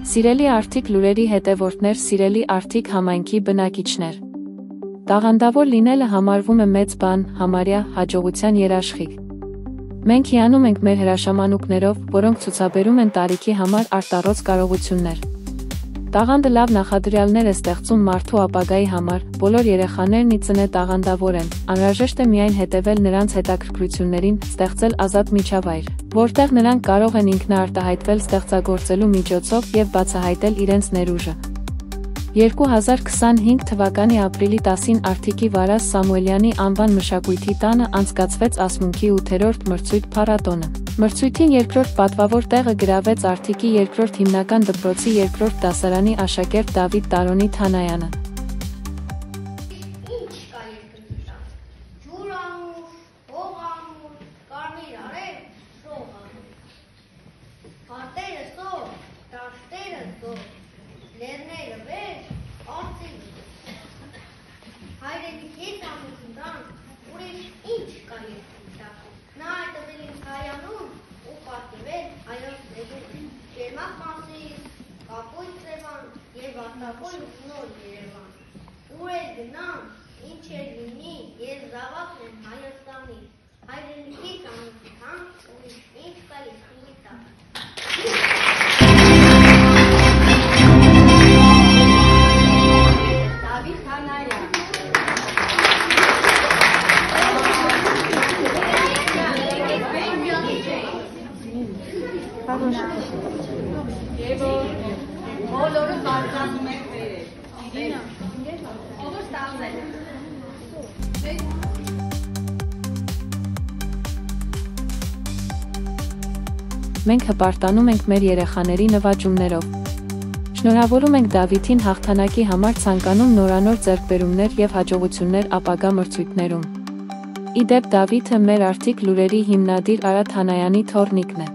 Սիրելի Արթիկ լուրերի հետևորդներ, սիրելի Արթիկ համայնքի բնակիչներ։ Տաղանդավոր լինելը համարվում է մեծ բան, համարյա հաջողության երաշխիք։ Մենք հիանում ենք մեր հրաշամանուկներով, որոնք ցուցաբերում են տարիքի համար արտառոց կարողություններ։ Տաղանդը լավ նախադրյալներ է ստեղծում մարդու ապագայի համար, բոլոր երեխաներն ի ծնե տաղանդավոր են, անհրաժեշտ է միայն հետևել նրանց հետաքրքրություններին, ստեղծել ազատ միջավայր, որտեղ նրանք կարող են ինքնաարտահայտվել ստեղծագործելու միջոցով և բացահայտել իրենց ներուժը։ 2025 թվականի ապրիլի 10-ին Արթիկի Վարազ Սամուելյանի անվան մշակույթի տանը անցկացվեց ասմունքի 8-րդ մրցույթ փառատոնը։ Մրցույթին երկրորդ պատվավոր տեղը գրավեց Արթիկի երկրորդ հիմնական դպրոցի երկրորդ դասարանի աշակերտ Դավիթ Տարոնի Թանայանը։ Մենք հպարտանում ենք մեր երեխաների նվաճումներով։ Շնորհավորում ենք Դավիթին հաղթանակի համար, ցանկանում նորանոր ձեռքբերումներ և հաջողություններ ապագա մրցույթներում։ Ի դեպ, Դավիթը մեր Արթիկ լուրերի հիմնադիր Արա Թանայանի թոռնիկն է։